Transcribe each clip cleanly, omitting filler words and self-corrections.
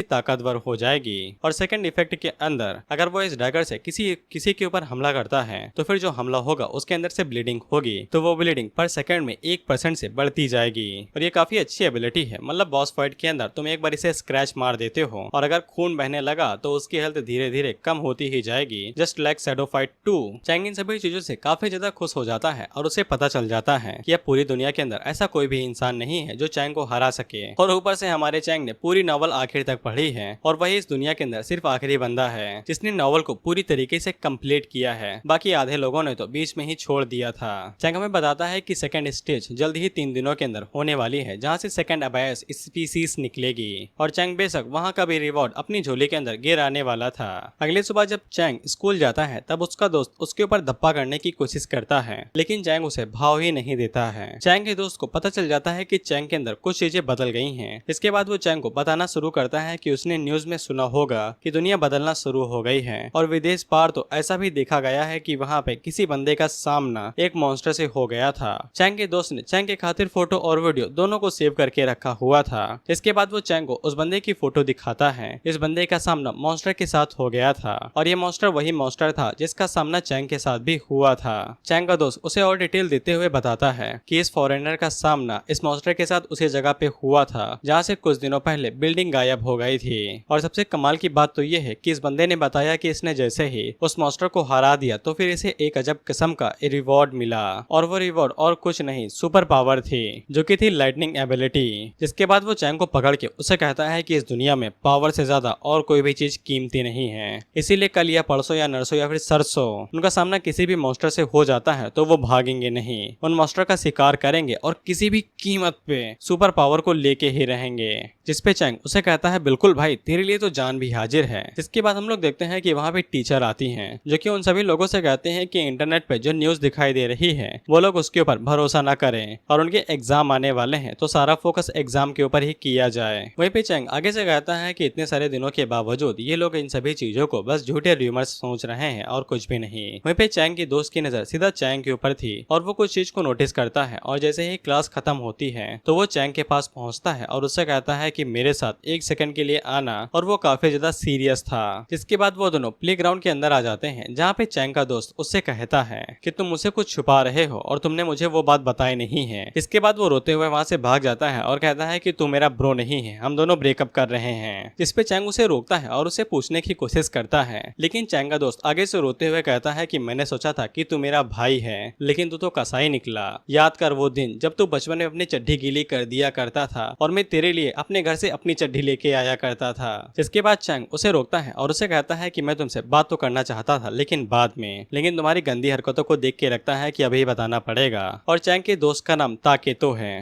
ताकतवर हो जाएगी। और सेकंड इफेक्ट के अंदर अगर वो इस डैगर से किसी किसी के ऊपर हमला करता है तो फिर जो हमला होगा उसके अंदर से ब्लीडिंग होगी, तो वो ब्लीडिंग पर सेकंड में 1% से बढ़ती जाएगी। और ये काफी अच्छी एबिलिटी है। मतलब बॉस फाइट के अंदर तुम एक बार इसे स्क्रैच मार देते हो और अगर खून बहने लगा तो उसकी हेल्थ धीरे धीरे कम होती ही जाएगी, just like shadow fight 2। Chang इन सभी चीजों से काफी ज्यादा खुश हो जाता है और उसे पता चल जाता है कि अब पूरी दुनिया के अंदर ऐसा कोई भी इंसान नहीं है जो चैंग को हरा सके। और ऊपर से हमारे चैंग ने पूरी नॉवल आखिर तक पढ़ी है और वही इस दुनिया के अंदर सिर्फ आखिरी बंदा है जिसने नॉवल को पूरी तरीके से कंप्लीट किया है। बाकी आधे लोगों ने तो बीच में ही छोड़ दिया था। चैंग हमें बताता है कि सेकंड स्टेज जल्द ही 3 दिनों के अंदर होने वाली है जहां से सेकंड अबायस स्पीसीज निकलेगी और चैंग बेशक वहां का भी रिवॉर्ड अपनी झोली के अंदर गिर आने वाला था। अगले सुबह जब चैंग स्कूल जाता है तब उसका दोस्त उसके ऊपर धप्पा करने की कोशिश करता है लेकिन चैंग उसे भाव ही नहीं देता है। चैंग के दोस्त को पता चल जाता है कि चैंग के अंदर कुछ चीजें बदल गई हैं। इसके बाद वो चैंग को बताना शुरू करता है कि उसने न्यूज में सुना होगा कि दुनिया बदलना शुरू हो गई है और विदेश पार तो ऐसा भी देखा गया है कि वहाँ पे किसी बंदे का सामना एक मॉन्स्टर से हो गया था। चैंग के दोस्त ने चैंग के खातिर फोटो और वीडियो दोनों को सेव करके रखा हुआ था। इसके बाद वो चैंग को उस बंदे की फोटो दिखाता है। इस बंदे का सामना मॉन्स्टर के साथ हो गया था और ये मॉन्स्टर वही मॉन्स्टर था जिसका सामना चैंग के साथ भी हुआ था। चैंग का दोस्त उसे और डिटेल देते हुए बताता है कि इस फॉरेनर का सामना इस मॉन्स्टर के साथ उसी जगह पे हुआ था जहाँ से कुछ दिनों पहले बिल्डिंग गायब हो गई थी। और सबसे कमाल की बात तो ये है कि इस बंदे ने बताया कि इसने जैसे ही उस मॉन्स्टर को हरा दिया तो फिर इसे एक अजब किस्म का रिवॉर्ड मिला और वो रिवॉर्ड और कुछ नहीं सुपर पावर थी जो कि थी लाइटनिंग एबिलिटी। जिसके बाद वो चैंग को पकड़ के उसे कहता है कि इस दुनिया में पावर से ज्यादा और कोई भी चीज कीमती नहीं है, इसीलिए कल या परसों या नरसों या फिर सरसों उनका सामना किसी भी मॉन्स्टर से हो जाता है तो वो भागेंगे नहीं, उन मॉन्स्टर का शिकार करेंगे और किसी भी कीमत पे सुपर पावर को लेके ही रहेंगे। जिसपे चैंग उसे कहता है बिल्कुल भाई, तेरे लिए तो जान भी हाजिर है। जिसके बाद हम लोग देखते हैं कि वहाँ पे टीचर आती हैं जो कि उन सभी लोगों से कहते हैं कि इंटरनेट पे जो न्यूज दिखाई दे रही है वो लोग उसके ऊपर भरोसा न करें और उनके एग्जाम आने वाले हैं तो सारा फोकस एग्जाम के ऊपर ही किया जाए। वहीं पे चैंग आगे से कहता है कि इतने सारे दिनों के बावजूद ये लोग इन सभी चीजों को बस झूठे र्यूमर्स सोच रहे हैं और कुछ भी नहीं। वहीं पे चैंग की दोस्त की नजर सीधा चैंग के ऊपर थी और वो कुछ चीज को नोटिस करता है और जैसे ही क्लास खत्म होती है तो वो चैंग के पास पहुंचता है और उससे कहता है कि मेरे साथ 1 सेकंड के लिए आना, और वो काफी ज्यादा सीरियस था। जिसके बाद वो दोनों प्लेग्राउंड के अंदर आ जाते हैं जहाँ पे चैंग का दोस्त उससे कहता है कि तुम मुझसे कुछ छुपा रहे हो और तुमने मुझे वो बात बताई नहीं है। इसके बाद वो रोते हुए वहाँ से भाग जाता है और कहता है कि तू मेरा ब्रो नहीं है, हम दोनों ब्रेकअप कर रहे हैं। जिसपे चैंग उसे रोकता है और उसे पूछने की कोशिश करता है लेकिन चैंग का दोस्त आगे से रोते हुए कहता है कि मैंने सोचा था कि तू मेरा भाई है लेकिन तू तो कसाई निकला। याद कर वो दिन जब तू बचपन में अपनी चड्डी गीली कर दिया करता था और मैं तेरे लिए अपने घर से अपनी चड्डी लेके आया करता था। जिसके बाद चैंग उसे रोकता है और उसे कहता है कि मैं तुमसे बात तो करना चाहता था लेकिन बाद में, लेकिन तुम्हारी गंदी हरकतों को देख के लगता है कि अभी बताना पड़ेगा। और चैंग के दोस्त का नाम ताकेतो है।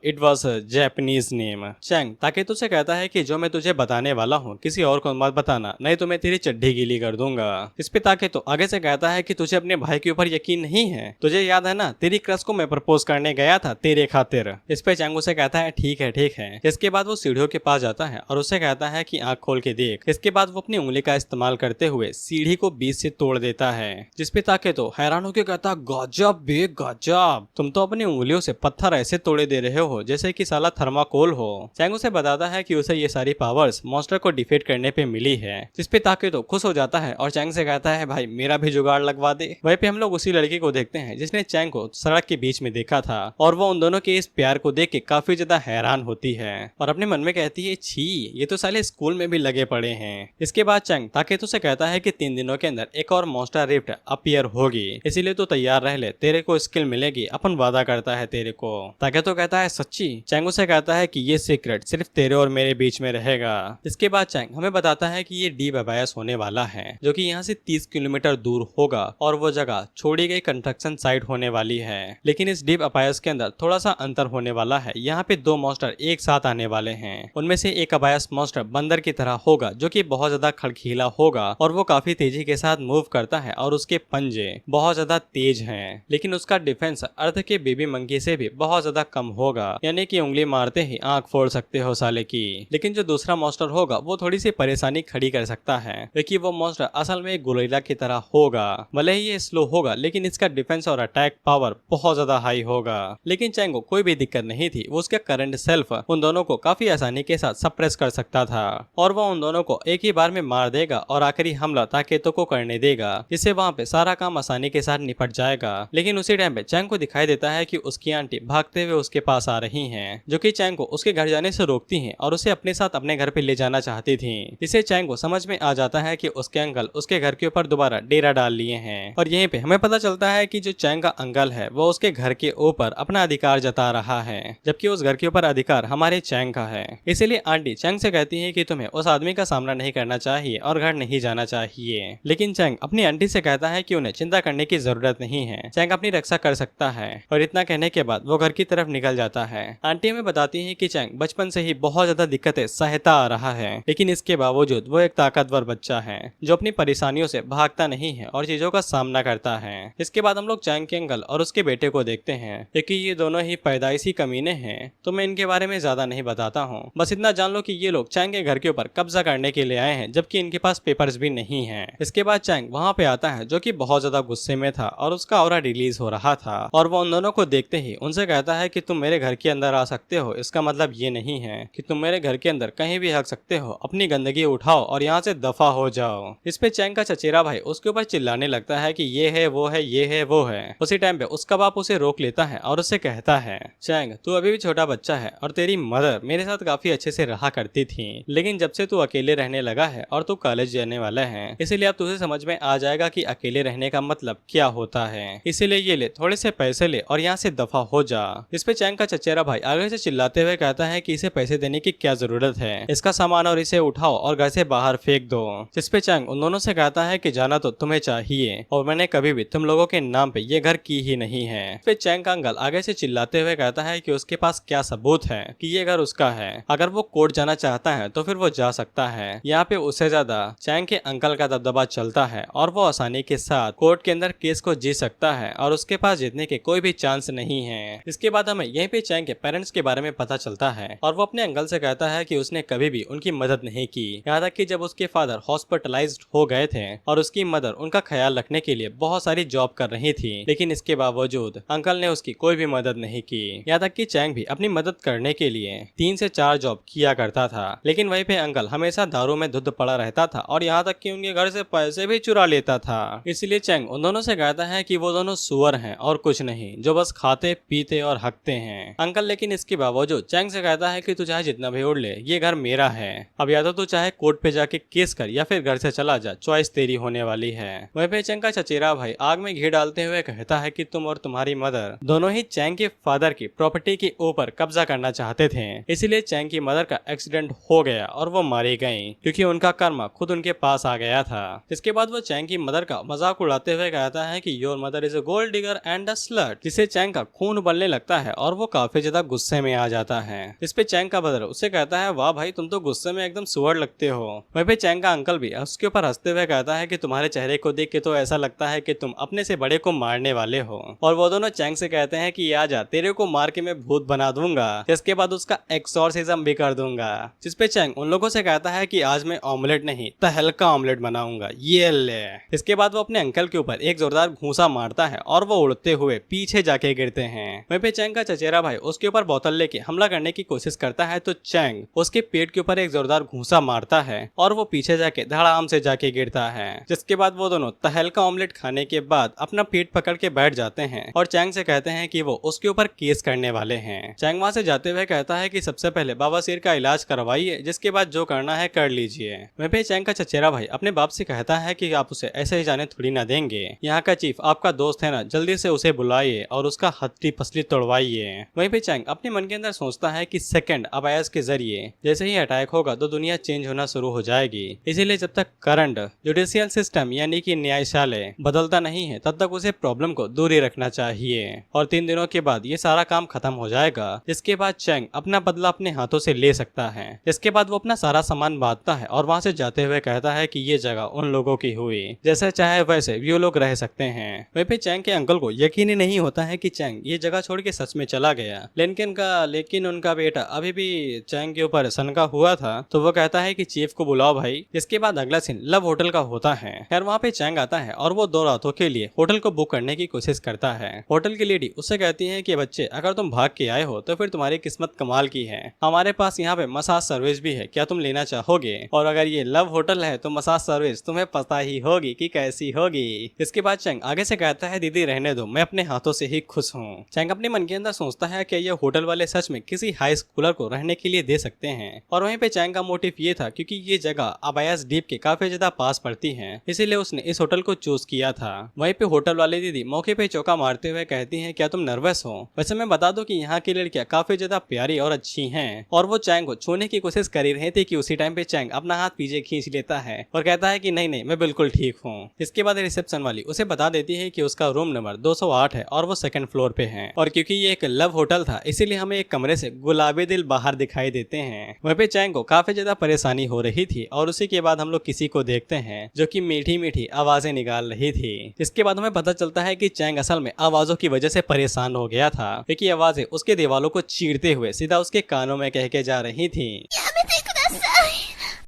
It was Japanese name. Chang Taketo से कहता है कि जो मैं तुझे बताने वाला हूँ किसी और को मत बताना, नहीं तो मैं तेरी चड्डी गीली कर दूंगा। इस पे ताकेतो आगे से कहता है कि तुझे अपने भाई के ऊपर यकीन नहीं है, तुझे याद है ना तेरी क्रश को मैं प्रपोज करने गया था तेरे खातिर। इस पे चैंग उसे कहता है ठीक है ठीक है। इसके बाद वो सीढ़ियों के पास जाता है और उसे कहता है कि आंख खोल के देख। इसके बाद वो अपनी उंगली का इस्तेमाल करते हुए सीढ़ी को बीच से तोड़ देता है। जिसपे ताकेतो हैरान होकर कहता गजब बे गजब, तुम तो अपनी उंगलियों से पत्थर ऐसे तोड़े दे रहे हो जैसे कि साला थर्माकोल हो। चैंग उसे बताता है कि उसे ये सारी पावर्स मॉन्स्टर को डिफीट करने पे मिली है। जिसपे ताकेतो खुश हो जाता है और चैंग से कहता है भाई मेरा भी जुगाड़ लगवा दे। वहीं पे हम लोग उसी लड़की को देखते हैं जिसने चैंग को सड़क के बीच में देखा था और वो उन दोनों के इस प्यार को देख के काफी ज्यादा हैरान होती है और अपने मन में कहती है छी, ये तो साले स्कूल में भी लगे पड़े हैं। इसके बाद चैंग ताकेतो से कहता है कि 3 दिनों के अंदर एक और मॉन्स्टर रिफ्ट अपीयर होगी, इसीलिए तो तैयार रह ले, तेरे को स्किल मिलेगी, अपन वादा करता है तेरे को। ताकेतो कहता है सच्ची। चैंग उसे कहता है कि ये सीक्रेट सिर्फ तेरे और मेरे बीच में रहेगा। इसके बाद चैंग हमें बताता है कि ये डीप अबायस होने वाला है जो कि यहाँ से 30 किलोमीटर दूर होगा और वो जगह छोड़ी गई कंस्ट्रक्शन साइट होने वाली है। लेकिन इस डीप अबायस के अंदर थोड़ा सा अंतर होने वाला है। यहाँ पे 2 मॉन्स्टर एक साथ आने वाले हैं। उनमें से एक अबायस मॉन्स्टर बंदर की तरह होगा जो कि बहुत ज्यादा खड़खीला होगा और वो काफी तेजी के साथ मूव करता है और उसके पंजे बहुत ज्यादा तेज हैं। लेकिन उसका डिफेंस अर्थ के बेबी मंकी से भी बहुत ज्यादा कम होगा, यानी कि उंगली मारते ही आंख फोड़ सकते हो साले की। लेकिन जो दूसरा मॉन्स्टर होगा वो थोड़ी सी परेशानी खड़ी कर सकता है क्योंकि वो मॉन्स्टर असल में एक गोरिल्ला की तरह होगा। भले ही ये स्लो होगा लेकिन इसका डिफेंस और अटैक पावर बहुत ज्यादा हाई होगा। लेकिन चैंग को कोई भी दिक्कत नहीं थी, वो उसके करंट सेल्फ उन दोनों को काफी आसानी के साथ सप्रेस कर सकता था और वो उन दोनों को एक ही बार में मार देगा और आखिरी हमला ताकेतो को करने देगा, जिससे वहाँ पे सारा काम आसानी के साथ निपट जाएगा। लेकिन उसी टाइम पे चैंग को दिखाई देता है कि उसकी आंटी भागते हुए उसके पास आ रही हैं, जो कि चैंग को उसके घर जाने से रोकती हैं और उसे अपने साथ अपने घर पे ले जाना चाहती थी। इसे चैंग को समझ में आ जाता है कि उसके अंकल उसके घर के ऊपर दोबारा डेरा डाल लिए हैं और यहीं पे हमें पता चलता है कि जो चैंग का अंकल है वो उसके घर के ऊपर अपना अधिकार जता रहा है, जबकि उस घर के ऊपर अधिकार हमारे चैंग का है। इसीलिए आंटी चैंग से कहती है कि तुम्हें उस आदमी का सामना नहीं करना चाहिए और घर नहीं जाना चाहिए। लेकिन चैंग अपनी आंटी से कहता है कि उन्हें चिंता करने की जरूरत नहीं है, चैंग अपनी रक्षा कर सकता है। और इतना कहने के बाद वो घर की तरफ निकल जाता है। आंटी हमें बताती है कि चैंग बचपन से ही बहुत ज्यादा दिक्कतें सहता आ रहा है, लेकिन इसके बावजूद वो एक ताकतवर बच्चा है जो अपनी परेशानियों से भागता नहीं है और चीजों का सामना करता है। इसके बाद हम लोग चैंग के अंकल और उसके बेटे को देखते हैं, क्योंकि ये दोनों ही पैदाइशी कमीने हैं तो मैं इनके बारे में ज्यादा नहीं बताता हूँ। बस इतना जान लो कि ये लोग चैंग के घर के ऊपर कब्जा करने के लिए आए हैं, जबकि इनके पास पेपर्स भी नहीं है। इसके बाद चैंग वहाँ पे आता है जो कि बहुत ज्यादा गुस्से में था और उसका ऑरा रिलीज हो रहा था और वो उन दोनों को देखते ही उनसे कहता है कि तुम मेरे घर के अंदर आ सकते हो, इसका मतलब ये नहीं है कि तुम मेरे घर के अंदर कहीं भी हक सकते हो, अपनी गंदगी उठाओ और यहाँ से दफा हो जाओ। इस पे चैंग का चचेरा भाई उसके ऊपर चिल्लाने लगता है कि ये है वो है, ये है वो है। उसी टाइम पे उसका बाप उसे रोक लेता है और उससे कहता है, चैंग तू अभी भी छोटा बच्चा है और तेरी मदर मेरे साथ काफी अच्छे से रहा करती थी, लेकिन जब से तू अकेले रहने लगा है और तू कॉलेज जाने वाला है, इसीलिए अब तुझे समझ में आ जाएगा कि अकेले रहने का मतलब क्या होता है। इसीलिए ये ले, थोड़े से पैसे ले और यहाँ से दफा हो जा। इस पे चैंग का चचेरा भाई आगे से चिल्लाते हुए कहता है कि इसे पैसे देने की क्या जरूरत है, इसका सामान और इसे उठाओ और घर से बाहर फेंक दो। जिस पे चैंग उन दोनों से कहता है कि जाना तो तुम्हें चाहिए और मैंने कभी भी तुम लोगों के नाम पे ये घर की ही नहीं है। फिर चैंग का अंकल आगे से चिल्लाते हुए कहता है कि उसके पास क्या सबूत है कि ये घर उसका है, अगर वो कोर्ट जाना चाहता है तो फिर वो जा सकता है। यहाँ पे उससे ज्यादा चैंग के अंकल का दबदबा चलता है और वो आसानी के साथ कोर्ट के अंदर केस को जीत सकता है और उसके पास जीतने के कोई भी चांस नहीं है। इसके बाद हमें यहीं पे चैंग के पेरेंट्स के बारे में पता चलता है और वो अपने अंकल से कहता है कि उसने कभी भी उनकी मदद नहीं की, यहाँ तक कि जब उसके फादर हॉस्पिटलाइज्ड हो गए थे और उसकी मदर उनका ख्याल रखने के लिए बहुत सारी जॉब कर रही थी, लेकिन इसके बावजूद अंकल ने उसकी कोई भी मदद नहीं की। यहाँ तक कि चैंग भी अपनी मदद करने के लिए 3 से 4 जॉब किया करता था, लेकिन वहीं पे अंकल हमेशा दारू में धुत पड़ा रहता था और यहाँ तक कि उनके घर से पैसे भी चुरा लेता था। इसलिए चैंग उन दोनों से कहता है कि वो दोनों सुअर हैं और कुछ नहीं, जो बस खाते पीते और हकते हैं। अंकल लेकिन इसके बावजूद चैंग से कहता है कि तू चाहे जितना भी उड़ ले, ये घर मेरा है, अब या तो तू चाहे कोर्ट पे जाके केस कर या फिर घर से चला जा, चॉइस तेरी होने वाली है। वहीं पे चैंग का चचेरा भाई आग में घी डालते हुए कहता है कि तुम और तुम्हारी मदर दोनों ही चैंग के फादर की प्रॉपर्टी के ऊपर कब्जा करना चाहते थे, इसीलिए चैंग की मदर का एक्सीडेंट हो गया और वो मारी गई क्योंकि उनका कर्म खुद उनके पास आ गया था। इसके बाद वो चैंग की मदर का मजाक उड़ाते हुए कहता है कि your mother is a gold digger and a slut, जिससे चैंग का खून उबलने लगता है और वो काफी ज्यादा गुस्से में आ जाता है। इस पे चैंग का ब्रदर उससे कहता है, वाह भाई तुम तो गुस्से में एकदम सुअर लगते हो। वहीं पे चैंग का अंकल भी उसके ऊपर हंसते हुए कहता है कि तुम्हारे चेहरे को देख के तो ऐसा लगता है कि तुम अपने से बड़े को मारने वाले हो। और वो दोनों चैंग से कहते हैं कि आ जा, तेरे को मार के मैं भूत बना दूंगा, इसके बाद उसका एक्सॉर्सिज्म भी कर दूंगा। जिस पे चैंग उन लोगों से कहता है कि आज मैं ऑमलेट नहीं तहलका ऑमलेट बनाऊंगा, ये ले। इसके बाद वो अपने अंकल के ऊपर एक जोरदार घूंसा मारता है और वो उड़ते हुए पीछे जाके गिरते हैं। वहीं पे चैंग का चचेरा भाई उसके ऊपर बोतल लेके हमला करने की कोशिश करता है तो चैंग उसके पेट के ऊपर एक जोरदार घूंसा मारता है और वो पीछे जाके धड़ाम से जाके गिरता है। जिसके बाद वो दोनों तहलका ऑमलेट खाने के बाद अपना पेट पकड़ के बैठ जाते हैं और चैंग से कहते हैं कि वो उसके ऊपर केस करने वाले हैं। चैंग वहां से जाते हुए कहता है कि सबसे पहले बवासीर का इलाज करवाइए, जिसके बाद जो करना है कर लीजिए। वहीं पे चैंग का चचेरा भाई अपने बाप से कहता है कि आप उसे ऐसे ही जाने थोड़ी ना देंगे, यहाँ का चीफ आपका दोस्त है ना, जल्दी से उसे बुलाइए और उसका हथली पसली तोड़वाइए। वहीं पे चैंग अपने मन के अंदर सोचता है कि सेकंड अबायस के जरिए जैसे ही अटैक होगा तो दुनिया चेंज होना शुरू हो जाएगी, इसीलिए जब तक करंट जुडिशियल सिस्टम यानी कि न्यायशालय बदलता नहीं है तब तक उसे प्रॉब्लम को दूर ही रखना चाहिए और 3 दिनों के बाद ये सारा काम खत्म हो जाएगा, जिसके बाद चैंग अपना बदला अपने हाथों से ले सकता है। इसके बाद वो अपना सारा सामान बांटता है और वहाँ से जाते हुए कहता है कि ये जगह उन लोगों की हुई, जैसे चाहे वैसे वो लोग रह सकते हैं। वहीं पे चैंग के अंकल को यकीन ही नहीं होता है कि चैंग ये जगह छोड़ के सच में चला गया, लेकिन उनका बेटा अभी भी चैंग के ऊपर सनका हुआ था तो वो कहता है कि चीफ को बुलाओ भाई। इसके बाद अगला सीन लव होटल का होता है। खैर वहाँ पे चैंग आता है और वो 2 रातों के लिए होटल को बुक करने की कोशिश करता है। होटल की लेडी उससे कहती है कि बच्चे अगर तुम भाग के आए हो तो फिर तुम्हारी किस्मत कमाल की है, हमारे पास यहाँ पे मसाज सर्विस भी है, क्या तुम लेना चाहोगे? और अगर ये लव होटल है तो मसाज सर्विस तुम्हें पता ही होगी कि कैसी होगी। इसके बाद चैंग आगे से कहता है दीदी रहने दो, मैं अपने हाथों से ही खुश हूँ। चैंग अपने मन के अंदर सोचता है कि ये होटल वाले सच में किसी हाई स्कूलर को रहने के लिए दे सकते हैं। और वहीं पे चैंग का मोटिव ये था क्योंकि ये जगह अबायास डीप के काफी ज्यादा पास पड़ती है, इसीलिए उसने इस होटल को चूज किया था। वहीं पे होटल वाली दीदी मौके पे चौका मारते हुए कहती हैं क्या तुम नर्वस हो? वैसे मैं बता दूं कि यहाँ की लड़कियां काफी ज्यादा प्यारी और अच्छी हैं। और वो चैंग को छूने की कोशिश कर ही रहे थे कि उसी टाइम पे चैंग अपना हाथ पीछे खींच लेता है और कहता है कि नहीं नहीं मैं बिल्कुल ठीक हूँ। इसके बाद रिसेप्शन वाली उसे बता देती है कि उसका रूम नंबर 208 है और वो सेकंड फ्लोर पे है। और क्योंकि ये एक लव होटल था इसीलिए हमें एक कमरे से गुलाबी दिल बाहर दिखाई देते हैं। वहीं पे चैंग को काफी ज्यादा परेशानी हो रही थी और उसी के बाद हम लोग किसी को देखते हैं जो कि मीठी मीठी आवाजें निकाल रही थी। इसके बाद हमें पता चलता है कि चैंग असल में आवाजों की वजह से परेशान हो गया था, क्योंकि आवाजें उसके दीवालों को चीरते हुए सीधा उसके कानों में कह के जा रही थी।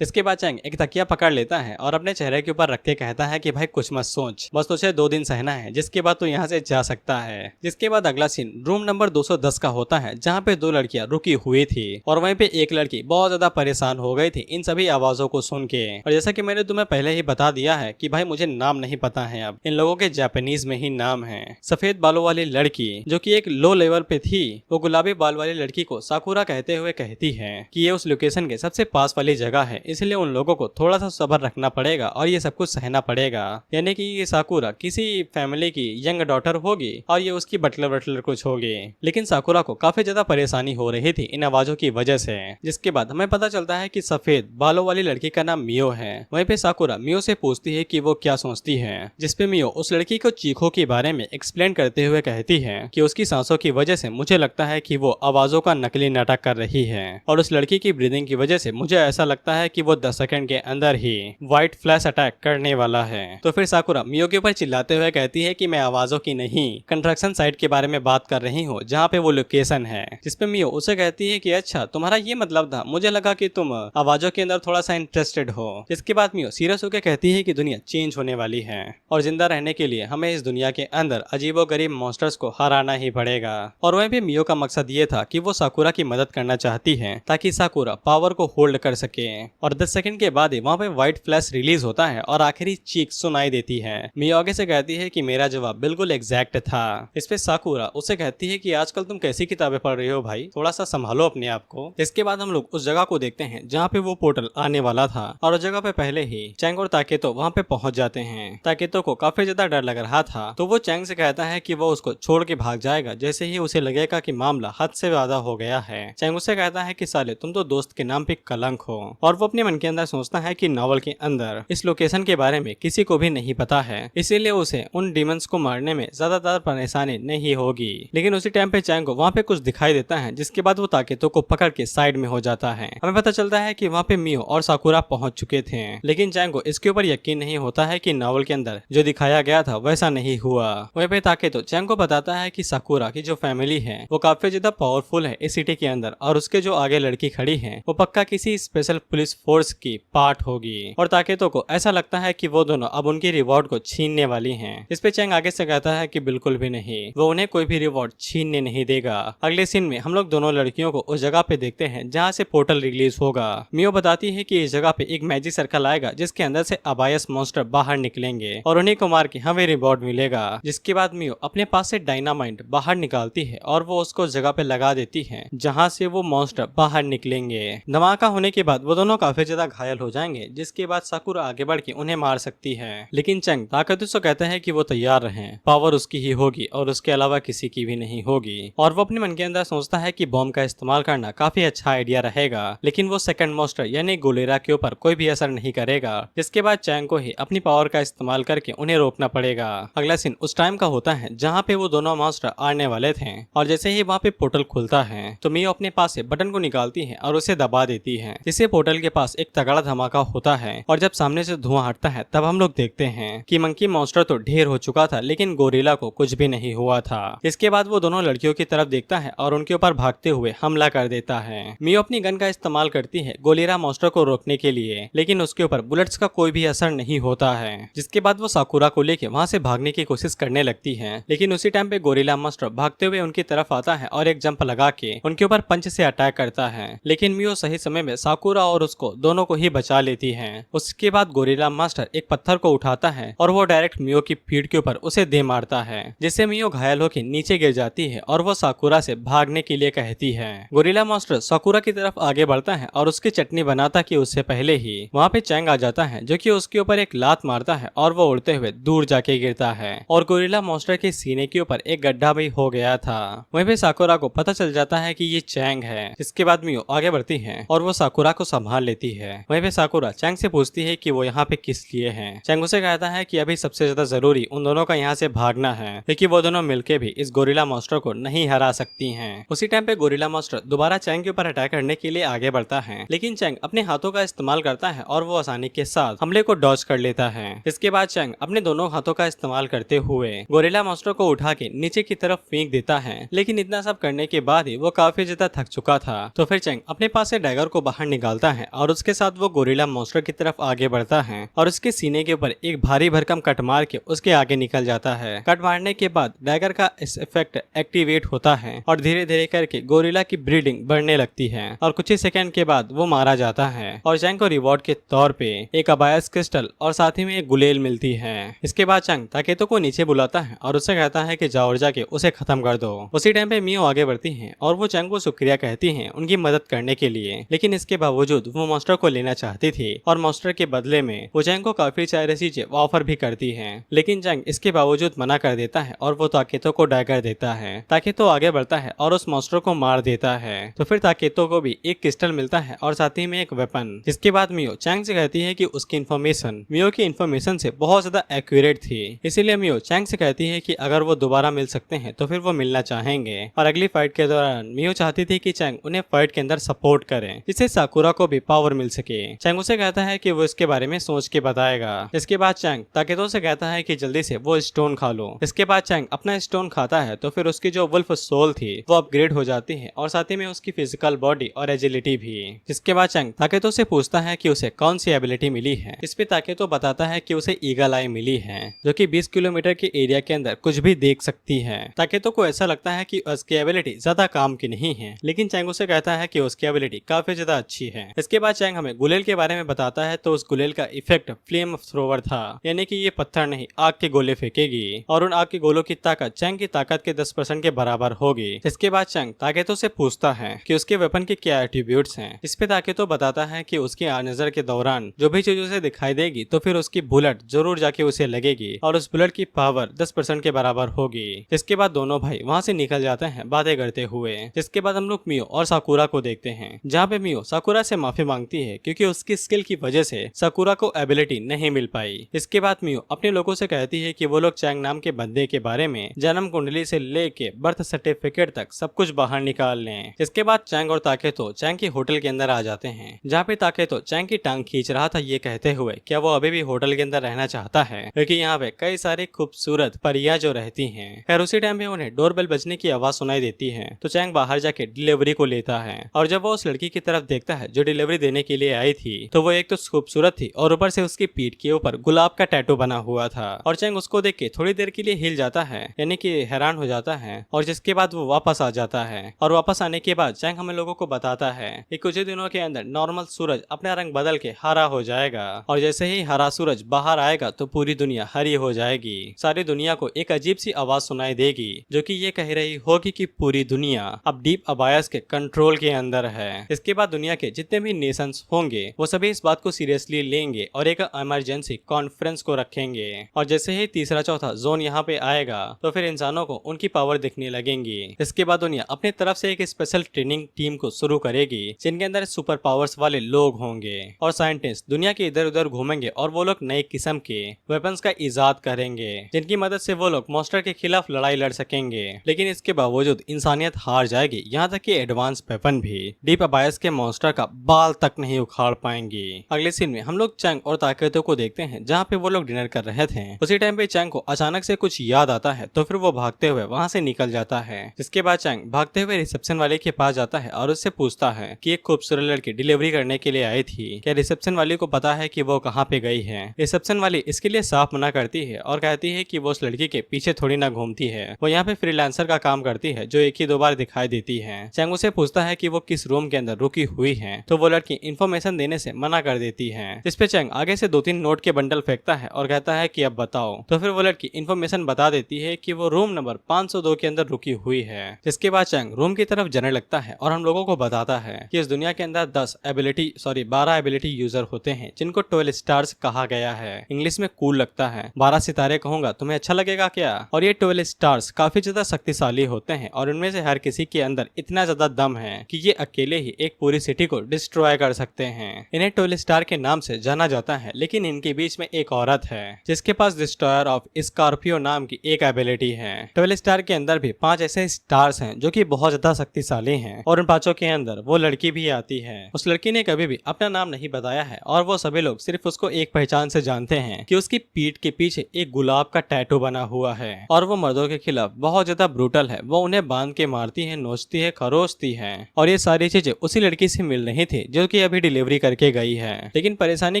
इसके बाद चैंग एक तकिया पकड़ लेता है और अपने चेहरे के ऊपर रख के कहता है कि भाई कुछ मत सोच, बस तुझे 2 दिन सहना है, जिसके बाद तू यहाँ से जा सकता है। जिसके बाद अगला सीन रूम नंबर 210 का होता है, जहाँ पे 2 लड़कियां रुकी हुई थी और वहीं पे एक लड़की बहुत ज्यादा परेशान हो गई थी इन सभी आवाजों को सुन के। और जैसा कि मैंने तुम्हें पहले ही बता दिया है कि भाई मुझे नाम नहीं पता है, अब इन लोगों के जापानीज में ही नाम है। सफेद बालों वाली लड़की जो की एक लो लेवल पे थी, वो गुलाबी बाल वाली लड़की को साकुरा कहते हुए कहती है कि ये उस लोकेशन के सबसे पास वाली जगह है, इसलिए उन लोगों को थोड़ा सा सब्र रखना पड़ेगा और ये सब कुछ सहना पड़ेगा। यानी कि ये साकुरा किसी फैमिली की यंग डॉटर होगी और ये उसकी बटलर कुछ होगी। लेकिन साकुरा को काफी ज्यादा परेशानी हो रही थी इन आवाजों की वजह से। जिसके बाद हमें पता चलता है कि सफेद बालों वाली लड़की का नाम मियो है। वहीं पे साकुरा मियो से पूछती है कि वो क्या सोचती है, जिसपे मियो उस लड़की को चीखों के बारे में एक्सप्लेन करते हुए कहती है कि उसकी सांसों की वजह से मुझे लगता है कि वो आवाजों का नकली नाटक कर रही है और उस लड़की की ब्रीदिंग की वजह से मुझे ऐसा लगता है कि वो 10 सेकंड के अंदर ही व्हाइट फ्लैश अटैक करने वाला है। तो फिर साकुरा मियो के ऊपर चिल्लाते हुए कहती है कि मैं आवाजों की नहीं कंस्ट्रक्शन साइट के बारे में बात कर रही हूँ, जहाँ पे वो लोकेशन है। जिसपे मियो उसे कहती है कि अच्छा तुम्हारा ये मतलब था, मुझे लगा कि तुम आवाजों के अंदर थोड़ा सा इंटरेस्टेड हो। जिसके बाद मियो सीरियस होकर कहती है कि दुनिया चेंज होने वाली है और जिंदा रहने के लिए हमें इस दुनिया के अंदर अजीबोगरीब मॉन्स्टर्स को हराना ही पड़ेगा। और वहीं पे मियो का मकसद ये था कि वो साकुरा की मदद करना चाहती है ताकि साकुरा पावर को होल्ड कर सके। और 10 सेकंड के बाद ही वहाँ पे व्हाइट फ्लैश रिलीज होता है और आखिरी चीख सुनाई देती है। मियो आगे से कहती है कि मेरा जवाब बिल्कुल एग्जैक्ट था। इस पे साकुरा उसे कहती है कि आजकल तुम कैसी किताबें पढ़ रही हो भाई, थोड़ा सा संभालो अपने आप को। इसके बाद हम लोग उस जगह को देखते हैं जहाँ पे वो पोर्टल आने वाला था और उस जगह पे पहले ही चैंग और ताकेतो वहाँ पे पहुंच जाते हैं। ताकेतो को काफी ज्यादा डर लग रहा था, तो वो चैंग से कहता है कि वो उसको छोड़ के भाग जाएगा जैसे ही उसे लगेगा कि मामला हद से ज्यादा हो गया है। चैंग उससे कहता है कि साले तुम तो दोस्त के नाम पे कलंक हो। और वो अपने मन के अंदर सोचता है कि नॉवल के अंदर इस लोकेशन के बारे में किसी को भी नहीं पता है, इसीलिए उसे उन डीमंस को मारने में ज्यादातर परेशानी नहीं होगी। लेकिन उसी टाइम पे चैंग को वहाँ पे कुछ दिखाई देता है, जिसके बाद वो ताकेतो को पकड़ के साइड में हो जाता है। हमें पता चलता है कि वहाँ पे मियो और साकुरा पहुंच चुके थे, लेकिन चैंग को इसके ऊपर यकीन नहीं होता है कि नॉवल के अंदर जो दिखाया गया था वैसा नहीं हुआ। वहीं पे ताकेतो चैंग को बताता है कि साकुरा की जो फैमिली है वो काफी ज्यादा पावरफुल है इस सिटी के अंदर और उसके जो आगे लड़की खड़ी है वो पक्का किसी स्पेशल पुलिस फोर्स की पार्ट होगी। और ताकेतो को ऐसा लगता है कि वो दोनों अब उनकी रिवॉर्ड को छीनने वाली हैं। इस पे चैंग आगे से कहता है कि बिल्कुल भी नहीं, वो उन्हें कोई भी रिवॉर्ड छीनने नहीं देगा। अगले सीन में हम लोग दोनों लड़कियों को उस जगह पे देखते हैं जहाँ से पोर्टल रिलीज होगा। मियो बताती है कि इस जगह पे एक मैजिक सर्कल आएगा जिसके अंदर से अबायस मॉन्स्टर बाहर निकलेंगे और उन्हीं को मार के हमें रिवॉर्ड मिलेगा। जिसके बाद मियो अपने पास से डायनामाइट बाहर निकालती है और वो उसको जगह पे लगा देती है जहाँ से वो मॉन्स्टर बाहर निकलेंगे। धमाका होने के बाद वो दोनों काफी ज्यादा घायल हो जाएंगे, जिसके बाद साकुरा आगे बढ़ के उन्हें मार सकती है। लेकिन चैंग ताकेतो से कहता है कि वो तैयार रहें, पावर उसकी ही होगी और उसके अलावा किसी की भी नहीं होगी। और वो अपने मन के अंदर सोचता है कि बॉम्ब का इस्तेमाल करना काफी अच्छा आइडिया रहेगा, लेकिन वो सेकंड मॉन्स्टर यानी गोलेरा के ऊपर कोई भी असर नहीं करेगा। जिसके बाद चैंग को ही अपनी पावर का इस्तेमाल करके उन्हें रोकना पड़ेगा। अगला सीन उस टाइम का होता है जहाँ पे वो दोनों मॉन्स्टर आने वाले थे और जैसे ही वहाँ पे पोर्टल खुलता है तो मियो अपने पास से बटन को निकालती है और उसे दबा देती है, जिससे पोर्टल के पास पास एक तगड़ा धमाका होता है और जब सामने से धुआं हटता है तब हम लोग देखते हैं कि मंकी मॉन्स्टर तो ढेर हो चुका था लेकिन गोरिल्ला को कुछ भी नहीं हुआ था। इसके बाद वो दोनों लड़कियों की तरफ देखता है और उनके ऊपर भागते हुए हमला कर देता है। मियो अपनी गन का इस्तेमाल करती है गोरिल्ला मॉन्स्टर को रोकने के लिए, लेकिन उसके ऊपर बुलेट्स का कोई भी असर नहीं होता है। जिसके बाद वो साकुरा को लेके वहाँ से भागने की कोशिश करने लगती है, लेकिन उसी टाइम पे गोरिल्ला मॉन्स्टर भागते हुए उनकी तरफ आता है और एक जंप लगा के उनके ऊपर पंच से अटैक करता है, लेकिन मियो सही समय में साकुरा और उसको दोनों को ही बचा लेती है। उसके बाद गोरिल्ला मास्टर एक पत्थर को उठाता है और वो डायरेक्ट मियो की पीठ के ऊपर उसे दे मारता है, जिससे मियो घायल होकर नीचे गिर जाती है और वो साकुरा से भागने के लिए कहती है। गोरिल्ला मास्टर साकुरा की तरफ आगे बढ़ता है और उसकी चटनी बनाता कि उससे पहले ही वहाँ पे चैंग आ जाता है, जो कि उसके ऊपर एक लात मारता है और वो उड़ते हुए दूर जाके गिरता है और गोरिल्ला मास्टर के सीने के ऊपर एक गड्ढा भी हो गया था। वहीं पे साकुरा को पता चल जाता है कि ये चैंग है। इसके बाद मियो आगे बढ़ती है और वो साकुरा को संभाल लेती है। वहीं पे साकुरा चैंग से पूछती है कि वो यहाँ पे किस लिए हैं। चैंग उसे कहता है कि अभी सबसे ज्यादा जरूरी उन दोनों का यहाँ से भागना है, क्योंकि वो दोनों मिलके भी इस गोरिल्ला मॉन्स्टर को नहीं हरा सकती हैं। उसी टाइम पे गोरिल्ला मॉन्स्टर दोबारा चैंग के ऊपर अटैक करने के लिए आगे बढ़ता है, लेकिन चैंग अपने हाथों का इस्तेमाल करता है और वो आसानी के साथ हमले को डॉज कर लेता है। इसके बाद चैंग अपने दोनों हाथों का इस्तेमाल करते हुए गोरिल्ला मॉन्स्टर को उठा के नीचे की तरफ फेंक देता है, लेकिन इतना सब करने के बाद ही वो काफी ज्यादा थक चुका था। तो फिर चैंग अपने पास से डैगर को बाहर निकालता है और उसके साथ वो गोरिल्ला मॉन्स्टर की तरफ आगे बढ़ता है और उसके सीने के ऊपर एक भारी भरकम कट मार के उसके आगे निकल जाता है। कट मारने के बाद डैगर का इस इफेक्ट एक्टिवेट होता है और धीरे धीरे करके गोरिल्ला की ब्रीडिंग बढ़ने लगती है और कुछ ही सेकंड के बाद वो मारा जाता है और चैंग को रिवॉर्ड के तौर पे एक अबायस क्रिस्टल और साथ ही में एक गुलेल मिलती है। इसके बाद चैंग ताकेतो को नीचे बुलाता है और उससे कहता है कि जाओ और जाके उसे खत्म कर दो। उसी टाइम पे मियो आगे बढ़ती है और वो चैंग को शुक्रिया कहती है उनकी मदद करने के लिए, लेकिन इसके बावजूद वो मॉन्स्टर को लेना चाहती थी और मॉन्स्टर के बदले में वो चैंग को काफी सारी चीजें ऑफर भी करती है, लेकिन चैंग इसके बावजूद मना कर देता है और वो ताकेतो को डैगर देता है। ताकेतो आगे बढ़ता है और उस मॉन्स्टर को मार देता है। तो फिर ताकेतो को भी एक क्रिस्टल मिलता है और साथ ही में एक वेपन। इसके बाद मियो चैंग से कहती है कि उसकी इन्फॉर्मेशन मियो की इन्फॉर्मेशन से बहुत ज्यादा एक्यूरेट थी, इसीलिए मियो चैंग से कहती है कि अगर वो दोबारा मिल सकते हैं तो फिर वो मिलना चाहेंगे। और अगली फाइट के दौरान मियो चाहती थी कि चैंग उन्हें फाइट के अंदर सपोर्ट करे, जिससे साकुरा को भी पावर मिल सके। चैंग उसे कहता है कि वो इसके बारे में सोच के बताएगा। इसके बाद चैंग ताकेतो से कहता है कि जल्दी से वो स्टोन खा लो। इसके बाद चैंग अपना स्टोन खाता है तो फिर उसकी जो वुल्फ सोल थी वो अपग्रेड हो जाती है और साथ ही में उसकी फिजिकल बॉडी और एजिलिटी भी। जिसके बाद चैंग ताकेतो से पूछता है कि उसे कौन सी एबिलिटी मिली है। इस पे ताकेतो बताता है कि उसे ईगल आई मिली है, जो कि 20 किलोमीटर के एरिया के अंदर कुछ भी देख सकती है। ताकेतो को ऐसा लगता है कि उसकी एबिलिटी ज्यादा काम की नहीं है, लेकिन चैंग उसे कहता है कि उसकी एबिलिटी काफी ज्यादा अच्छी है। इसके बाद चैंग हमें गुलेल के बारे में बताता है, तो उस गुलेल का इफेक्ट फ्लेम थ्रोवर था, यानी कि ये पत्थर नहीं आग के गोले फेंकेगी और उन आग के गोलों की ताकत चैंग की ताकत के 10% के बराबर होगी। इसके बाद चैंग ताकेतो से पूछता है कि उसके वेपन के क्या एट्रीब्यूट्स हैं। इस पे ताकेतो बताता है कि उसकी नजर के दौरान जो भी चीज उसे दिखाई देगी तो फिर उसकी बुलेट जरूर जाके उसे लगेगी और उस बुलेट की पावर 10% के बराबर होगी। इसके बाद दोनों भाई वहाँ से निकल जाते हैं बातें करते हुए। जिसके बाद हम लोग मियो और साकुरा को देखते हैं, जहाँ पे मियो साकुरा से माफी मांगती है क्योंकि उसकी स्किल की वजह से साकुरा को एबिलिटी नहीं मिल पाई। इसके बाद मियो अपने लोगों से कहती है कि वो लोग चैंग नाम के बंदे के बारे में जन्म कुंडली से लेके बर्थ सर्टिफिकेट तक सब कुछ बाहर निकाल लें। इसके बाद चैंग और ताकेतो चैंग के होटल के अंदर आ जाते हैं, जहाँ पे ताकेतो चैंग की टांग खींच रहा था, ये कहते हुए क्या वो अभी भी होटल के अंदर रहना चाहता है, क्योंकि यहाँ पे कई सारी खूबसूरत परियां जो रहती हैं। खैर उसी टाइम पे उन्हें डोरबेल बजने की आवाज सुनाई देती है, तो चैंग बाहर जाके डिलीवरी को लेता है और जब वो उस लड़की की तरफ देखता है जो डिलीवरी देने के लिए आई थी, तो वो एक तो खूबसूरत थी और ऊपर से उसकी पीठ के ऊपर गुलाब का टैटू बना हुआ था। और चैंग उसको देख के थोड़ी देर के लिए हिल जाता है, यानी कि हैरान हो जाता है, और जिसके बाद वो वापस आ जाता है। और वापस आने के बाद चैंग हमें लोगों को बताता है कि कुछ ही दिनों के अंदर नॉर्मल सूरज अपना रंग बदल के हरा हो जाएगा और जैसे ही हरा सूरज बाहर आएगा तो पूरी दुनिया हरी हो जाएगी। सारी दुनिया को एक अजीब सी आवाज सुनाई देगी जो कि ये कह रही होगी कि पूरी दुनिया अब डीप अबायस के कंट्रोल के अंदर है। इसके बाद दुनिया के जितने भी नेशंस होंगे वो सभी इस बात को सीरियसली लेंगे और एक इमरजेंसी कॉन्फ्रेंस को रखेंगे। और जैसे ही तीसरा चौथा जोन यहाँ पे आएगा तो फिर इंसानों को उनकी पावर दिखने लगेंगी। इसके बाद दुनिया अपने तरफ से एक स्पेशल ट्रेनिंग टीम को शुरू करेगी, जिनके अंदर सुपर पावर्स वाले लोग होंगे और साइंटिस्ट दुनिया के इधर उधर घूमेंगे और वो लोग नए किस्म के वेपन्स का इजाद करेंगे, जिनकी मदद से वो लोग मॉन्स्टर के खिलाफ लड़ाई लड़ सकेंगे। लेकिन इसके बावजूद इंसानियत हार जाएगी, यहाँ तक कि एडवांस वेपन भी डीप अबायस के मॉन्स्टर का बाल तक तक नहीं उखाड़ पाएंगी। अगले सीन में हम लोग चैंग और ताकेतो को देखते हैं, जहाँ पे वो लोग डिनर कर रहे थे। उसी टाइम पे चैंग को अचानक से कुछ याद आता है, तो फिर वो भागते हुए वहाँ से निकल जाता है। जिसके बाद चैंग भागते हुए रिसेप्शन वाले के पास जाता है और उससे पूछता है कि एक खूबसूरत लड़की डिलीवरी करने के लिए आई थी, क्या रिसेप्शन वाली को पता है कि वो कहाँ पे गई है। रिसेप्शन वाली इसके लिए साफ मना करती है और कहती है कि वो उस लड़की के पीछे थोड़ी ना घूमती है, वो यहाँ पे फ्रीलांसर का काम करती है जो एक ही दो बार दिखाई देती है। चैंग उसे पूछता है कि वो किस रूम के अंदर रुकी हुई है, तो वो लड़की इन्फॉर्मेशन देने से मना कर देती है। जिस पे चैंग आगे से 2-3 नोट के बंडल फेंकता है और कहता है कि अब बताओ, तो फिर वो लड़की इन्फॉर्मेशन बता देती है कि वो रूम नंबर 502 के अंदर रुकी हुई है। जिसके बाद चैंग रूम की तरफ जाने लगता है और हम लोगों को बताता है कि इस दुनिया के अंदर 12 एबिलिटी यूजर होते हैं जिनको 12 स्टार्स कहा गया है। इंग्लिश में कूल लगता है, 12 सितारे कहूंगा तुम्हें अच्छा लगेगा क्या। और ये 12 स्टार्स काफी ज्यादा शक्तिशाली होते हैं और उनमें से हर किसी के अंदर इतना ज्यादा दम है कि ये अकेले ही एक पूरी सिटी को डिस्ट्रॉय कर सकते हैं। इन्हें 12 स्टार के नाम से जाना जाता है, लेकिन इनके बीच में एक औरत है जिसके पास डिस्ट्रॉयर ऑफ स्कॉर्पियो नाम की एक एबिलिटी है। 12 स्टार के अंदर भी 5 ऐसे स्टार्स हैं जो कि बहुत ज्यादा शक्तिशाली हैं और उन 5 के अंदर वो लड़की भी आती है। उस लड़की ने कभी भी अपना नाम नहीं बताया है और वो सभी लोग सिर्फ उसको एक पहचान से जानते हैं कि उसकी पीठ के पीछे एक गुलाब का टैटू बना हुआ है और वो मर्दों के खिलाफ बहुत ज्यादा ब्रूटल है। वो उन्हें बांध के मारती है, नोचती है, खरोचती है और ये सारी चीजें उसी लड़की से मिल रही थी जो कि अभी डिलीवरी करके गई है। लेकिन परेशानी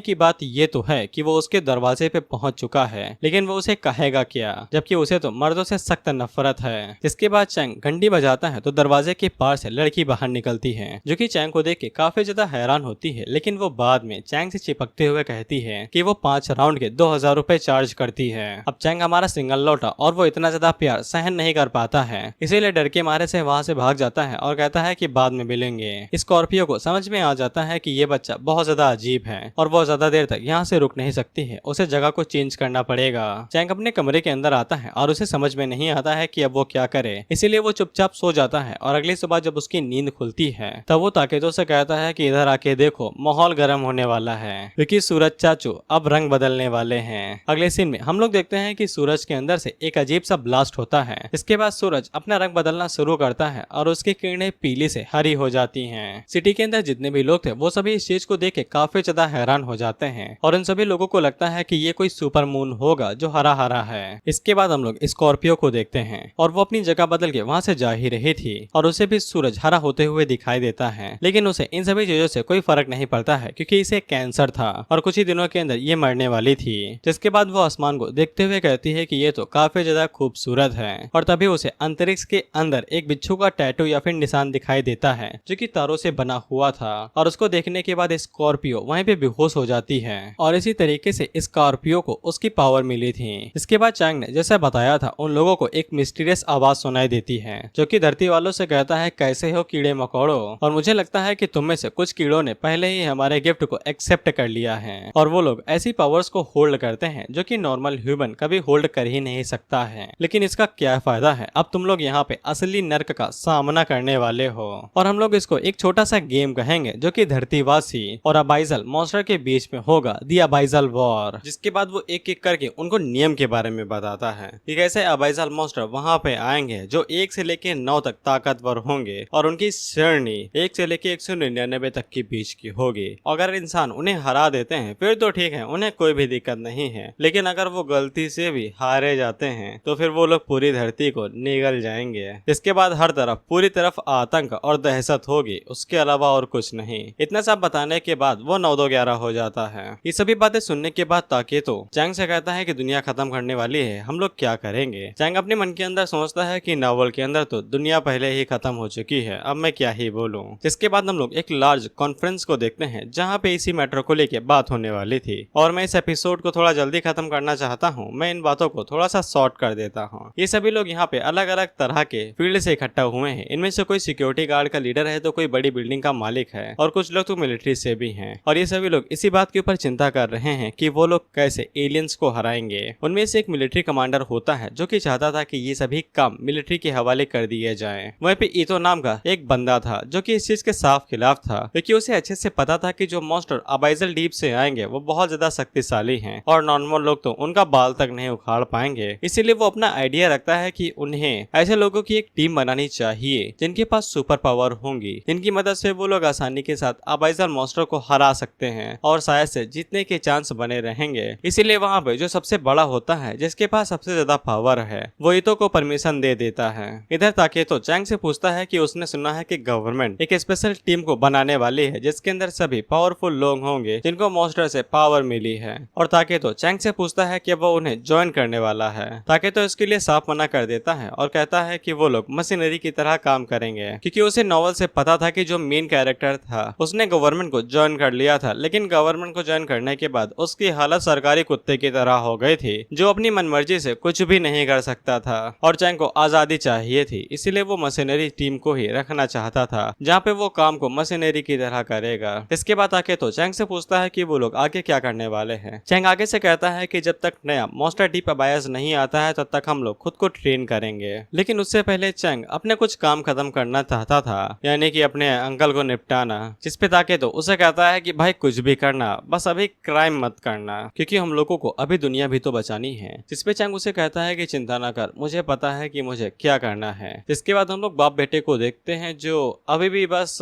की बात ये तो है कि वो उसके दरवाजे पे पहुंच चुका है, लेकिन वो उसे कहेगा क्या, जबकि उसे तो मर्दों से सख्त नफरत है। जिसके बाद चैंग घंटी बजाता है तो दरवाजे के पार से लड़की बाहर निकलती है जो कि चैंग को देख के काफी ज्यादा हैरान होती है, लेकिन वो बाद में चैंग से चिपकते हुए कहती है कि वो 5 राउंड के 2000 रुपए चार्ज करती है। अब चैंग हमारा सिंगल लौटा और वो इतना ज्यादा प्यार सहन नहीं कर पाता है, इसीलिए डर के मारे से वहाँ से भाग जाता है और कहता है कि बाद में मिलेंगे। स्कॉर्पियो को समझ में आ जाता है कि ये बच्चा बहुत ज्यादा अजीब है और वो ज्यादा देर तक यहाँ से रुक नहीं सकती है, उसे जगह को चेंज करना पड़ेगा। चैंग अपने कमरे के अंदर आता है और उसे समझ में नहीं आता है कि अब वो क्या करे, इसीलिए वो चुपचाप सो जाता है और अगली सुबह जब उसकी नींद खुलती है तब वो ताकेतो से कहता है कि इधर आके देखो, माहौल गर्म होने वाला है क्योंकि सूरज चाचू अब रंग बदलने वाले हैं। अगले सीन में हम लोग देखते हैं कि सूरज के अंदर से एक अजीब सा ब्लास्ट होता है। इसके बाद सूरज अपना रंग बदलना शुरू करता है और उसकी किरणें पीली से हरी हो जाती हैं। सिटी के अंदर जितने भी लोग थे वो सभी इस चीज को देख के काफी ज्यादा हैरान हो जाते हैं और उन सभी लोगों को लगता है कि ये कोई सुपर मून होगा जो हरा हरा है। इसके बाद हम लोग स्कॉर्पियो को देखते हैं और वो अपनी जगह बदल के वहाँ से जा ही रही थी और उसे भी सूरज हरा होते हुए दिखाई देता है, लेकिन उसे इन सभी चीजों से कोई फर्क नहीं पड़ता है क्योंकि इसे कैंसर था और कुछ ही दिनों के अंदर ये मरने वाली थी। जिसके बाद वो आसमान को देखते हुए कहती है कि ये तो काफी ज्यादा खूबसूरत है और तभी उसे अंतरिक्ष के अंदर एक बिच्छू का टैटू या फिर निशान दिखाई देता है जो कि तारों से बना हुआ था और उसको देखने के बाद स्कॉर्पियो वहीं पे बेहोश हो जाती है और इसी तरीके से स्कॉर्पियो को उसकी पावर मिली थी। इसके बाद चैंग ने जैसा बताया था उन लोगों को एक मिस्टीरियस आवाज सुनाई देती है जो कि धरती वालों से कहता है कैसे हो कीड़े मकोड़ो, और मुझे लगता है कि तुम में से कुछ कीड़ों ने पहले ही हमारे गिफ्ट को एक्सेप्ट कर लिया है और वो लोग ऐसी पावर्स को होल्ड करते हैं जो कि नॉर्मल ह्यूमन कभी होल्ड कर ही नहीं सकता है। लेकिन इसका क्या फायदा है, अब तुम लोग यहाँ पे असली नर्क का सामना करने वाले हो और हम लोग इसको एक छोटा सा गेम कहेंगे जो कि धरतीवासी और अबाइजल मॉन्स्टर के बीच में होगा, दी अबाइजल वॉर। जिसके बाद वो एक एक करके उनको नियम के बारे में बताता है कि कैसे अबाइजल मॉन्स्टर वहाँ पे आएंगे जो 1 से लेके 9 तक ताकतवर होंगे और उनकी श्रेणी 1 से लेके 199 तक के बीच की होगी। अगर इंसान उन्हें हरा देते हैं फिर तो ठीक है, उन्हें कोई भी दिक्कत नहीं है, लेकिन अगर वो गलती से भी हारे जाते हैं तो फिर वो लोग पूरी धरती को निगल जाएंगे। इसके बाद हर तरफ पूरी तरफ आतंक और दहशत होगी, उसके अलावा और कुछ नहीं। इतना सब बताने के बाद वो 9-2-11 हो जाता है। ये सभी बातें सुनने के बाद ताकेतो चैंग से कहता है कि दुनिया खत्म करने वाली है, हम लोग क्या करेंगे। चैंग अपने मन के अंदर सोचता है कि नॉवल के अंदर तो दुनिया पहले ही खत्म हो चुकी है, अब मैं क्या ही बोलूं। जिसके बाद हम लोग एक लार्ज कॉन्फ्रेंस को देखते हैं जहाँ पे इसी मैटर को लेके बात होने वाली थी और मैं इस एपिसोड को थोड़ा जल्दी खत्म करना चाहता हूँ, मैं इन बातों को थोड़ा सा शॉर्ट कर देता हूँ। ये सभी लोग यहाँ पे अलग अलग तरह के फील्ड से इकट्ठा हुए हैं। इनमें से कोई सिक्योरिटी गार्ड का लीडर है तो कोई बड़ी बिल्डिंग का मालिक है और कुछ लोग तो मिलिट्री से भी हैं और ये सभी लोग इसी बात के ऊपर चिंता कर रहे हैं कि वो लोग कैसे एलियंस को हराएंगे। उनमें से एक मिलिट्री कमांडर होता है जो कि चाहता था कि ये सभी काम मिलिट्री के हवाले कर दिए जाएं। वहीं पे ईतो नाम का एक बंदा था जो कि इस चीज के साफ खिलाफ था क्योंकि उसे अच्छे से पता था कि जो मॉन्स्टर अबाइजल डीप से आएंगे वो बहुत ज्यादा शक्तिशाली हैं और नॉर्मल लोग तो उनका बाल तक नहीं उखाड़ पाएंगे। इसीलिए वो अपना आइडिया रखता है कि उन्हें ऐसे लोगों की एक टीम बनानी चाहिए जिनके पास सुपर पावर होंगी, जिनकी मदद से वो लोग आसानी के साथ साथ अबाइजर मॉन्स्टर को हरा सकते हैं और शायद से जीतने के चांस बने रहेंगे। इसीलिए वहाँ पे जो सबसे बड़ा होता है, जिसके पास सबसे ज्यादा पावर है, वो ईतो को परमिशन दे देता है। इधर ताकेतो चैंग से पूछता है कि उसने सुना है कि गवर्नमेंट एक स्पेशल टीम को बनाने वाली है जिसके अंदर सभी पावरफुल लोग होंगे जिनको मॉन्स्टर से पावर मिली है। और ताकेतो चैंग से पूछता है कि वो उन्हें ज्वाइन करने वाला है। ताकेतो इसके लिए साफ मना कर देता है और कहता है कि वो लोग मशीनरी की तरह काम करेंगे, क्योंकि उसे नॉवल से पता था कि जो मेन कैरेक्टर था उसने गवर्नमेंट को ज्वाइन कर लिया था, लेकिन गवर्नमेंट को ज्वाइन करने के बाद उसकी हालत सरकारी कुत्ते की तरह हो गई थी जो अपनी मनमर्जी से कुछ भी नहीं कर सकता था और चैंग को आजादी चाहिए थी। इसीलिए वो मशीनरी टीम को ही रखना चाहता था जहाँ पे वो काम को मशीनरी की तरह करेगा। इसके बाद आके तो चैंग से पूछता है कि वो लोग आगे क्या करने वाले हैं। चैंग आगे से कहता है कि जब तक नया मॉन्स्टर डीप अबायस नहीं आता है तब तक हम लोग खुद को ट्रेन करेंगे। लेकिन उससे पहले चैंग अपने कुछ काम खत्म करना चाहता था, यानी कि अपने अंकल को निपटाना। जिस पे ताके तो उसे कहता है कि भाई कुछ भी करना, बस अभी क्राइम मत करना, क्योंकि हम लोगों को अभी दुनिया भी तो बचानी है। जिसपे चैंग उसे कहता है कि चिंता ना कर, मुझे पता है कि मुझे क्या करना है। जिसके बाद हम लोग बाप बेटे को देखते हैं जो अभी भी बस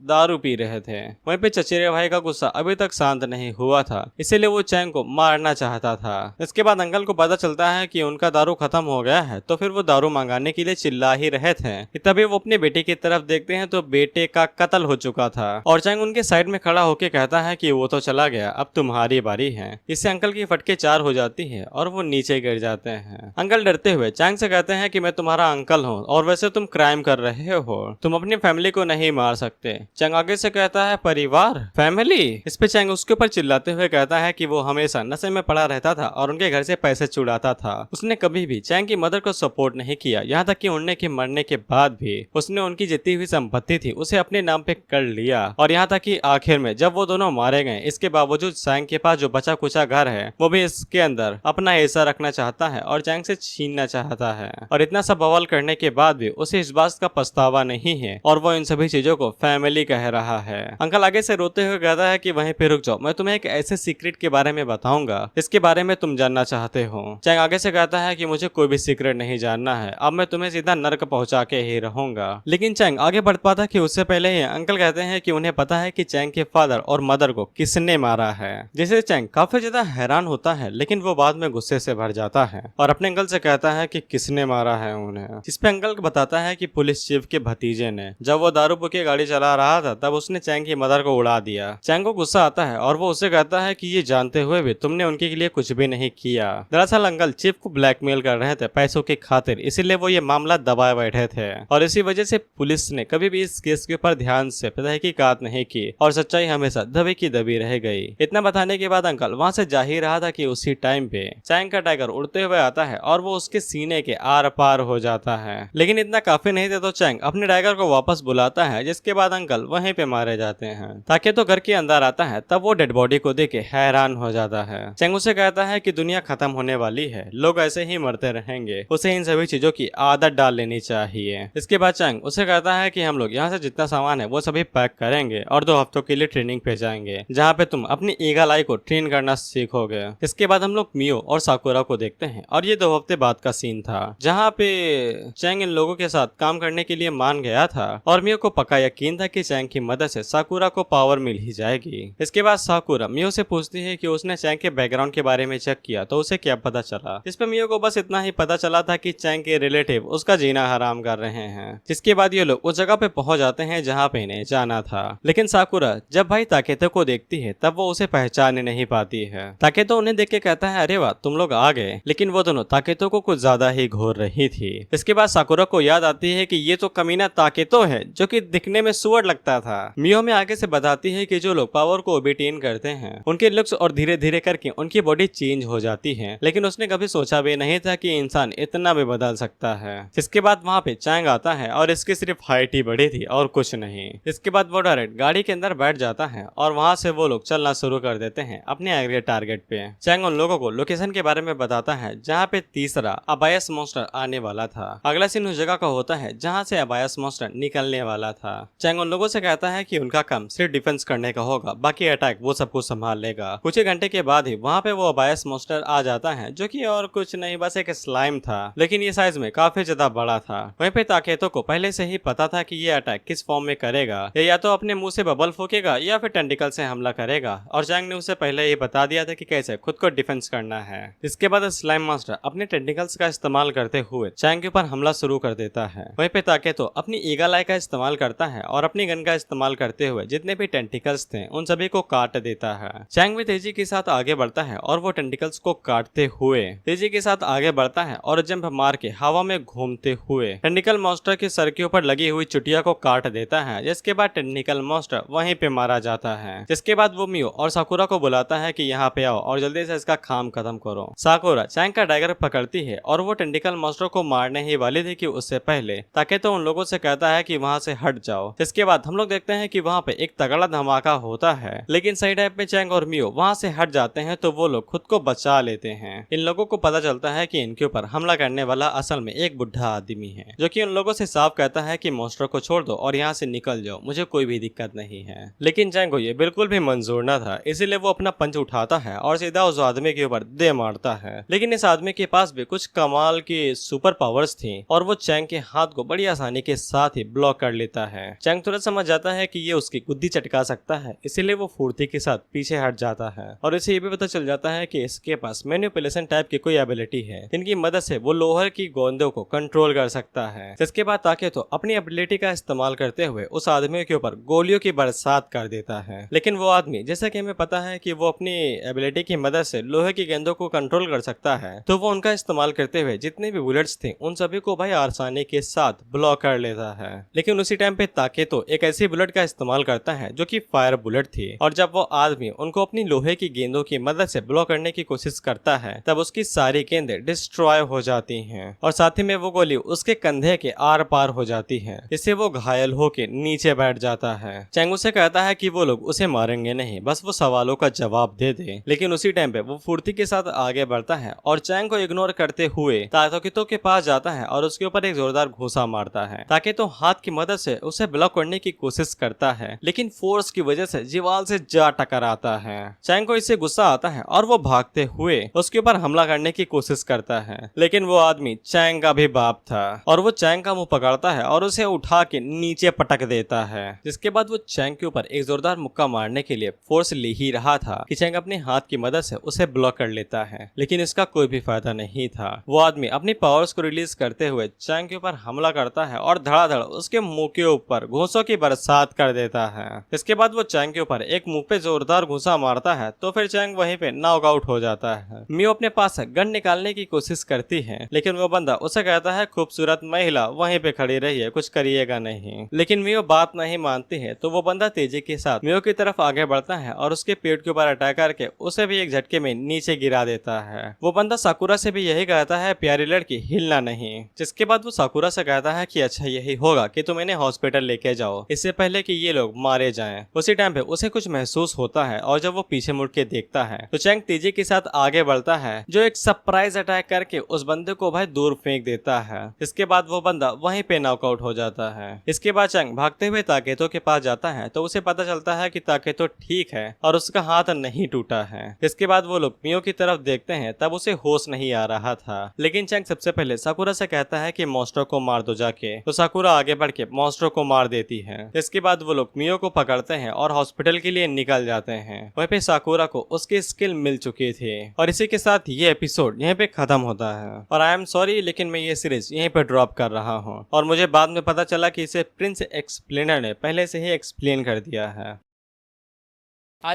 दारू पी रहे थे। वहीं पे चचेरे भाई का गुस्सा अभी तक शांत नहीं हुआ था, इसीलिए वो चैंग को मारना चाहता था। इसके बाद अंकल को पता चलता है कि उनका दारू खत्म हो गया है, तो फिर वो दारू मंगाने के लिए चिल्ला ही रहे थे। तभी वो अपने बेटे की तरफ देखते हैं तो बेटे का कत्ल हो चुका था और चैंग उनके साइड में खड़ा होकर कहता है कि वो तो चला गया, अब तुम्हारी बारी है। इससे अंकल की फटके 4 हो जाती है और वो नीचे गिर जाते हैं। अंकल डरते हुए चैंग से कहते हैं कि मैं तुम्हारा अंकल हूँ और वैसे तुम क्राइम कर रहे हो, तुम अपनी फैमिली को नहीं मार सकते। चैंग आगे से कहता है परिवार, फैमिली। इस पे चैंग उसके ऊपर चिल्लाते हुए कहता है कि वो हमेशा नशे में पड़ा रहता था और उनके घर से पैसे चुराता था। उसने कभी भी चैंग की मदर को सपोर्ट नहीं किया, यहाँ तक कि उनने के मरने के बाद भी उसने उनकी जितनी हुई संपत्ति थी उसे अपने नाम पे कर लिया। और यहाँ तक कि आखिर में जब वो दोनों मारे गए, इसके बावजूद चैंग के पास जो बचा कुचा घर है वो भी इसके अंदर अपना हिस्सा रखना चाहता है और चैंग से छीनना चाहता है। और इतना सब बवाल करने के बाद भी उसे इस बात का पछतावा नहीं है और वो इन सभी चीजों को फैमिली कह रहा है। अंकल आगे से रोते हुए कहता है कि वहीं पे रुक जाओ, मैं तुम्हें एक ऐसे सीक्रेट के बारे में बताऊंगा इसके बारे में तुम जानना चाहते हो। चैंग आगे से कहता है कि मुझे कोई भी सीक्रेट नहीं जानना है, अब मैं तुम्हें सीधा नर्क पहुंचा के ही रहूंगा। लेकिन चैंग आगे बढ़ पाता कि उससे पहले ही अंकल कहते हैं कि उन्हें पता है कि चैंग के फादर और मदर को किसने मारा है। जिसे चैंग काफी ज्यादा हैरान होता है, लेकिन वो बाद में गुस्से से भर जाता है और अपने अंकल से कहता है कि किसने मारा है उन्हें। जिसपे अंकल बताता है कि पुलिस चीफ के भतीजे ने, जब वो दारू पी के गाड़ी चला रहा था तब उसने चैंग की मदर को उड़ा दिया। चैंग को गुस्सा आता है और वो उसे कहता है कि ये जानते हुए भी तुमने उनके लिए कुछ भी नहीं किया। दरअसल अंकल चीफ को ब्लैकमेल कर रहे थे पैसों की खातिर, इसीलिए वो ये मामला दबाए बैठे थे और इसी वजह से पुलिस ने कभी भी इस केस के ऊपर ध्यान से तहकीकात नहीं की और सच्चाई हमेशा दबी की दबी रह गई। इतना बताने के बाद अंकल वहाँ से जा ही रहा था कि उसी टाइम पे चैंग का टाइगर उड़ते हुए आता है और वो उसके सीने के आर पार हो जाता है। लेकिन इतना काफी नहीं थे तो चैंग अपने टाइगर को वापस बुलाता है, जिसके बाद अंकल वहीं पे मारे जाते हैं। ताकि तो घर के अंदर आता है तब वो डेड बॉडी को देख के हैरान हो जाता है। चैंग उसे कहता है कि दुनिया खत्म होने वाली है, लोग ऐसे ही मरते रहेंगे, उसे इन सभी चीजों की आदत डाल लेनी चाहिए। इसके बाद चैंग उसे कहता है कि हम लोग यहाँ से जितना सामान है वो सभी पैक करेंगे और 2 हफ्तों के लिए ट्रेनिंग पे जाएंगे, जहाँ पे तुम अपनी ईगल आई को ट्रेन करना सीखोगे। इसके बाद हम लोग मियो और साकुरा को देखते हैं और ये 2 हफ्ते बाद का सीन था, जहाँ पे चैंग इन लोगों के साथ काम करने के लिए मान गया था और मियो को पक्का यकीन था कि चैंग की मदद से साकुरा को पावर मिल ही जाएगी। इसके बाद साकुरा मियो से पूछती है कि उसने चैंग के बैकग्राउंड के बारे में चेक किया तो उसे क्या पता चला। इस पे मियो को बस इतना ही पता चला था कि चैंग के रिलेटिव उसका जीना हराम कर रहे हैं। जिसके बाद ये लोग उस जगह पे पहुंच जाते हैं जहाँ पे इन्हें जाना था। लेकिन साकुरा जब भाई ताकेतो को देखती है तब वो उसे पहचान नहीं पाती है। ताकेतो उन्हें देख के कहता है अरे वाह तुम लोग आ गए, लेकिन वो दोनों ताकेतो को कुछ ज्यादा ही घूर रही थी। इसके बाद साकुरा को याद आती है कि ये तो कमीना ताकेतो है जो कि दिखने में सुअर लगता था। मियो में आगे से बताती है कि जो लोग पावर को ओबिटेन करते हैं उनके लुक्स और धीरे धीरे करके उनकी बॉडी चेंज हो जाती है, लेकिन उसने कभी सोचा भी नहीं था कि इंसान इतना भी बदल सकता है। इसके बाद वहाँ पे चैंग आता है और इसकी सिर्फ हाइट ही बढ़ी थी और कुछ नहीं। इसके बाद वो डायरेक्ट गाड़ी के अंदर बैठ जाता है और वहाँ से वो लोग चलना शुरू कर देते हैं अपने अगले टारगेट पे। चैंग उन लोगों को लोकेशन के बारे में बताता है जहाँ पे तीसरा अबायस मॉन्स्टर आने वाला था। अगला सीन उस जगह का होता है जहाँ से अबायस मॉन्स्टर निकलने वाला था। चैंग उन लोगों से कहता है कि उनका काम सिर्फ डिफेंस करने का होगा, बाकी अटैक वो सब कुछ संभाल लेगा। कुछ ही घंटे के बाद ही वहाँ पे वो अबायस मॉन्स्टर आ जाता है जो कि और कुछ नहीं बस एक स्लाइम था, लेकिन ये साइज में काफी ज्यादा बड़ा था। वहीं पे ताकेतो को पहले से ही पता था कि ये अटैक किस फॉर्म में करेगा, या तो अपने अपने मुंह से बबल फूकेगा या फिर टेंटिकल से हमला करेगा, और चैंग ने उसे पहले ही बता दिया था कि कैसे खुद को डिफेंस करना है। इसके बाद स्लाइम मास्टर अपने टेंटिकल्स का इस्तेमाल करते हुए चैंग के ऊपर हमला शुरू कर देता है। वहीं पे ताकेतो अपनी ईगल आई का इस्तेमाल करता है और अपनी गन का इस्तेमाल करते हुए जितने भी टेंटिकल्स थे उन सभी को काट देता है। चैंग भी तेजी के साथ आगे बढ़ता है और वो टेंटिकल्स को काटते हुए तेजी के साथ आगे बढ़ता है और जंप मार के हवा में घूमते हुए टेंटिकल मॉन्स्टर के सर के ऊपर लगी हुई चुटिया को काट देता है, जिसके बाद टेंटिकल मॉन्स्टर वहीं पे मारा जाता है। जिसके बाद वो मियो और साकुरा को बुलाता है कि यहाँ पे आओ और जल्दी से इसका काम खत्म करो। साकुरा चैंग का डैगर पकड़ती है और वो टेंटिकल मॉन्स्टर को मारने ही वाली थी कि उससे पहले ताकेतो उन लोगों से कहता है कि वहां से हट जाओ। इसके बाद हम लोग देखते हैं कि वहां पे एक तगड़ा धमाका होता है, लेकिन सही टाइम पे चैंग और मियो वहां से हट जाते हैं तो वो लोग खुद को बचा लेते हैं। इन लोगों को पता चलता है कि इनके ऊपर हमला करने वाला असल में एक बुढ़ा आदमी है, जो कि उन लोगों से साफ कहता है कि मॉन्स्टर को छोड़ दो और यहाँ से निकल जाओ, मुझे कोई भी दिक्कत नहीं है। लेकिन चैंग को ये बिल्कुल भी मंजूर न था, इसीलिए वो अपना पंच उठाता है और सीधा उस आदमी के ऊपर दे मारता है। लेकिन इस आदमी के पास भी कुछ कमाल की सुपर पावर्स थी और वो चैंग के हाथ को बड़ी आसानी के साथ ही ब्लॉक कर लेता है। चैंग तुरंत समझ जाता है कि ये उसकी गुद्दी चटका सकता है, इसीलिए वो फुर्ती के साथ पीछे हट जाता है और इसे ये भी पता चल जाता है कि इसके पास मैनिपुलेशन टाइप की कोई एबिलिटी है, जिनकी मदद से वो लोहे की गोंदों को कंट्रोल कर सकता है। जिसके बाद ताकेतो अपनी एबिलिटी का इस्तेमाल करते हुए उस आदमी के ऊपर गोलियों की बरसात कर देता है। लेकिन वो आदमी, जैसा कि हमें पता है कि वो अपनी एबिलिटी की मदद से लोहे की गेंदों को कंट्रोल कर सकता है, तो वो उनका इस्तेमाल करते हुए जितने भी बुलेट्स थे उन सभी को भाई आसानी के साथ ब्लॉक कर लेता है। लेकिन उसी टाइम पे ताकेतो एक ऐसी बुलेट का इस्तेमाल करता है जो कि फायर बुलेट थी, और जब वो आदमी उनको अपनी लोहे की गेंदों की मदद से ब्लॉक करने की कोशिश करता है तब उसकी सारी गेंदें डिस्ट्रॉय हो जाती हैं और साथ ही में वो गोली उसके कंधे के आर पार हो जाती है, जिससे वो घायल होकर नीचे बैठ जाता है। चैंग उसे कहता है कि वो लोग उसे मारेंगे नहीं, बस वो सवालों का जवाब दे दे। लेकिन उसी टाइम पे वो फुर्ती के साथ आगे बढ़ता है और चैंग को इग्नोर करते हुए ताकेतो के पास जाता है और उसके ऊपर एक जोरदार घूंसा मारता है। ताकेतो हाथ की मदद से उसे ब्लॉक करने की कोशिश करता है, लेकिन फोर्स की वजह से दीवार से जा टकराता है। चैंग को इससे गुस्सा आता है और वो भागते हुए उसके ऊपर हमला करने की कोशिश करता है, लेकिन वो आदमी चैंग का भी बाप था और वो चैंग का मुंह पकड़ता है और उसे उठा के नीचे पटक देता है। जिसके बाद वो चैंग के ऊपर एक जोरदार मुक्का मारने के लिए फोर्स ले ही रहा था कि चैंग अपने हाथ की मदद से उसे ब्लॉक कर लेता है, लेकिन इसका कोई भी फायदा नहीं था। वो आदमी अपनी पावर्स को रिलीज करते हुए चैंग के ऊपर हमला करता है और धड़ाधड़ उसके मुंह के ऊपर घूंसों की बरसात कर देता है। इसके बाद वो चैंग के ऊपर एक मुंह पे जोरदार घूंसा मारता है तो फिर चैंग वहीं पे नॉकआउट हो जाता है। मियो अपने पास गन निकालने की कोशिश करती है, लेकिन वो बंदा उसे कहता है खूबसूरत महिला वहीं पे खड़ी रही है, कुछ करिएगा नहीं। लेकिन मियो बात नहीं मानती है तो वो बंदा तेजी के साथ मियो की तरफ आगे बढ़ता है और उसके पेट के ऊपर अटैक करके उसे भी एक झटके में नीचे गिरा देता है। वो बंदा साकुरा से भी यही कहता है, प्यारी लड़की हिलना नहीं। जिसके बाद वो साकुरा से कहता है कि अच्छा यही होगा कि तुम इन्हें हॉस्पिटल लेके जाओ, इससे पहले कि ये लोग मारे जाएं। उसी टाइम पे उसे कुछ महसूस होता है और जब वो पीछे मुड़ के देखता है तो चैंग तेजी के साथ आगे बढ़ता है, जो एक सरप्राइज अटैक करके उस बंदे को भाई दूर फेंक देता है। इसके बाद वो बंदा वहीं पे नॉकआउट हो जाता है। इसके बाद चैंग भागते हुए ताकेतो के पास जाता है तो उसे पता चलता है कि ताकेतो ठीक है और उसका हाथ नहीं टूटा है। इसके बाद वो लोग मियो की तरफ देखते हैं, तब उसे होश नहीं आ रहा था। लेकिन चैंग सबसे पहले साकुरा से कहता है कि मॉन्स्टर को मार दो जाके, तो साकुरा आगे बढ़ के मॉन्स्टर को मार देती है। इसके बाद वो लोग मियो को पकड़ते हैं और हॉस्पिटल के लिए निकल जाते हैं। वहीं पे साकुरा को उसकी स्किल मिल चुकी थी और इसी के साथ ये एपिसोड यहीं पे खत्म होता है। और आई एम सॉरी, लेकिन मैं ये सीरीज यहीं पे ड्रॉप कर रहा हूँ और मुझे बाद में पता चला कि इसे प्रिंस एक्सप्लेनर ने पहले से ही एक्सप्लेन कर दिया है।